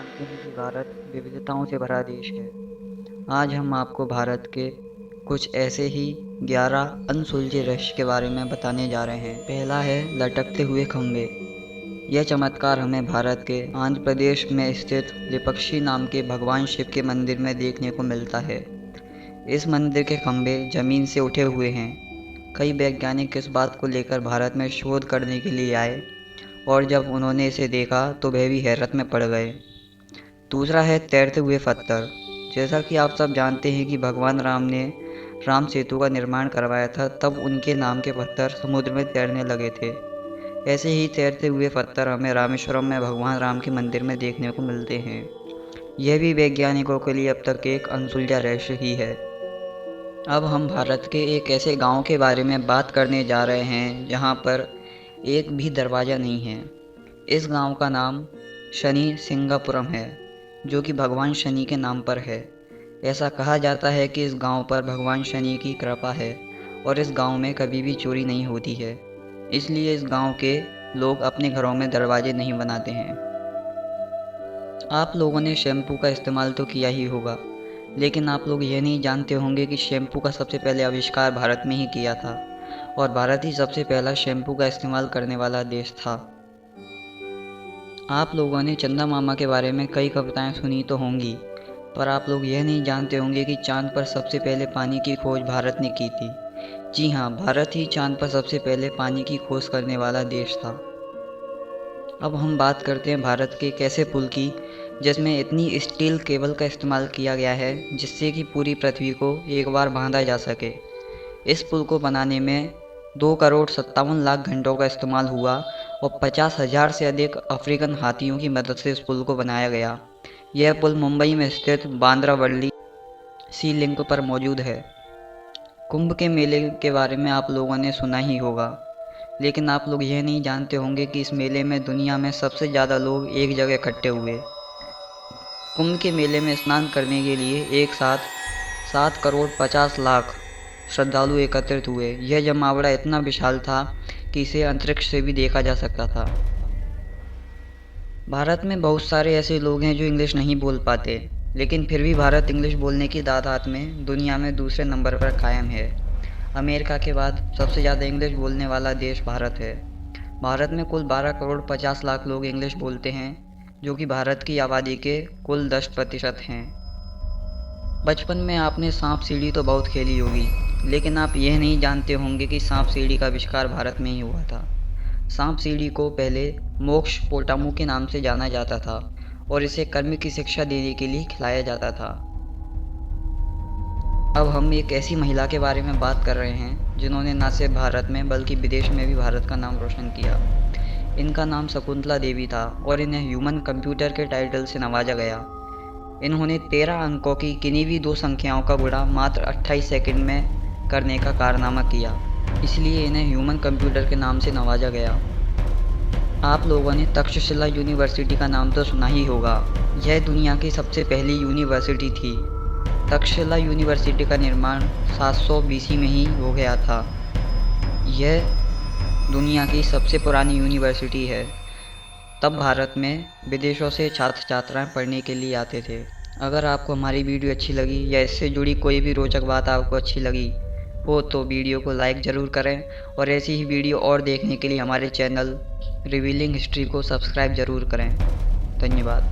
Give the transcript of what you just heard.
जानते हैं कि भारत विविधताओं से भरा देश है। आज हम आपको भारत के कुछ ऐसे ही 11 अनसुलझे रहस्य के बारे में बताने जा रहे हैं। पहला है लटकते हुए खंभे। यह चमत्कार हमें भारत के आंध्र प्रदेश में स्थित विपक्षी नाम के भगवान शिव के मंदिर में देखने को मिलता है। इस मंदिर के खंभे जमीन से उठे हुए हैं। कई वैज्ञानिक इस बात को लेकर भारत में शोध करने के लिए आए और जब उन्होंने इसे देखा तो वह भी हैरत में पड़ गए। दूसरा है तैरते हुए पत्थर। जैसा कि आप सब जानते हैं कि भगवान राम ने राम सेतु का निर्माण करवाया था, तब उनके नाम के पत्थर समुद्र में तैरने लगे थे। ऐसे ही तैरते हुए पत्थर हमें रामेश्वरम में भगवान राम के मंदिर में देखने को मिलते हैं। यह भी वैज्ञानिकों के लिए अब तक एक अनसुलझा रहस्य ही है। अब हम भारत के एक ऐसे गांव के बारे में बात करने जा रहे हैं जहां पर एक भी दरवाज़ा नहीं है। इस गांव का नाम शनि सिंगापुरम है, जो कि भगवान शनि के नाम पर है। ऐसा कहा जाता है कि इस गांव पर भगवान शनि की कृपा है और इस गांव में कभी भी चोरी नहीं होती है। इसलिए इस गांव के लोग अपने घरों में दरवाजे नहीं बनाते हैं। आप लोगों ने शैम्पू का इस्तेमाल तो किया ही होगा, लेकिन आप लोग यह नहीं जानते होंगे कि शैम्पू का सबसे पहले आविष्कार भारत में ही किया था और भारत ही सबसे पहला शैम्पू का इस्तेमाल करने वाला देश था। आप लोगों ने चंदा मामा के बारे में कई कविताएं सुनी तो होंगी, पर आप लोग यह नहीं जानते होंगे कि चांद पर सबसे पहले पानी की खोज भारत ने की थी। जी हाँ, भारत ही चांद पर सबसे पहले पानी की खोज करने वाला देश था। अब हम बात करते हैं भारत के एक ऐसे पुल की जिसमें इतनी स्टील केबल का इस्तेमाल किया गया है जिससे कि पूरी पृथ्वी को एक बार बांधा जा सके। इस पुल को बनाने में 2,57,00,000 घंटों का इस्तेमाल हुआ और 50,000 से अधिक अफ्रीकन हाथियों की मदद से इस पुल को बनाया गया। यह पुल मुंबई में स्थित बांद्रा वर्ली सी लिंक पर मौजूद है। कुंभ के मेले के बारे में आप लोगों ने सुना ही होगा, लेकिन आप लोग यह नहीं जानते होंगे कि इस मेले में दुनिया में सबसे ज़्यादा लोग एक जगह इकट्ठे हुए। कुंभ के मेले में स्नान करने के लिए एक साथ 7,50,00,000 श्रद्धालु एकत्रित हुए। यह जमावड़ा इतना विशाल था कि इसे अंतरिक्ष से भी देखा जा सकता था। भारत में बहुत सारे ऐसे लोग हैं जो इंग्लिश नहीं बोल पाते, लेकिन फिर भी भारत इंग्लिश बोलने की तादाद में दुनिया में दूसरे नंबर पर कायम है। अमेरिका के बाद सबसे ज़्यादा इंग्लिश बोलने वाला देश भारत है। भारत में कुल 12,50,00,000 लोग इंग्लिश बोलते हैं, जो कि भारत की आबादी के कुल 10% हैं। बचपन में आपने सांप सीढ़ी तो बहुत खेली होगी, लेकिन आप यह नहीं जानते होंगे कि सांप सीढ़ी का आविष्कार भारत में ही हुआ था। सांप सीढ़ी को पहले मोक्ष पोटामू के नाम से जाना जाता था और इसे कर्म की शिक्षा देने के लिए खिलाया जाता था। अब हम एक ऐसी महिला के बारे में बात कर रहे हैं जिन्होंने न सिर्फ भारत में बल्कि विदेश में भी भारत का नाम रोशन किया। इनका नाम शकुंतला देवी था और इन्हें ह्यूमन कंप्यूटर के टाइटल से नवाजा गया। इन्होंने 13 अंकों की किन्हीं भी दो संख्याओं का गुणा मात्र 28 सेकंड में करने का कारनामा किया, इसलिए इन्हें ह्यूमन कंप्यूटर के नाम से नवाजा गया। आप लोगों ने तक्षशिला यूनिवर्सिटी का नाम तो सुना ही होगा। यह दुनिया की सबसे पहली यूनिवर्सिटी थी। तक्षशिला यूनिवर्सिटी का निर्माण 700 BC में ही हो गया था। यह दुनिया की सबसे पुरानी यूनिवर्सिटी है। तब भारत में विदेशों से छात्र छात्राएं पढ़ने के लिए आते थे। अगर आपको हमारी वीडियो अच्छी लगी या इससे जुड़ी कोई भी रोचक बात आपको अच्छी लगी हो तो वीडियो को लाइक ज़रूर करें और ऐसी ही वीडियो और देखने के लिए हमारे चैनल रिवीलिंग हिस्ट्री को सब्सक्राइब ज़रूर करें। धन्यवाद।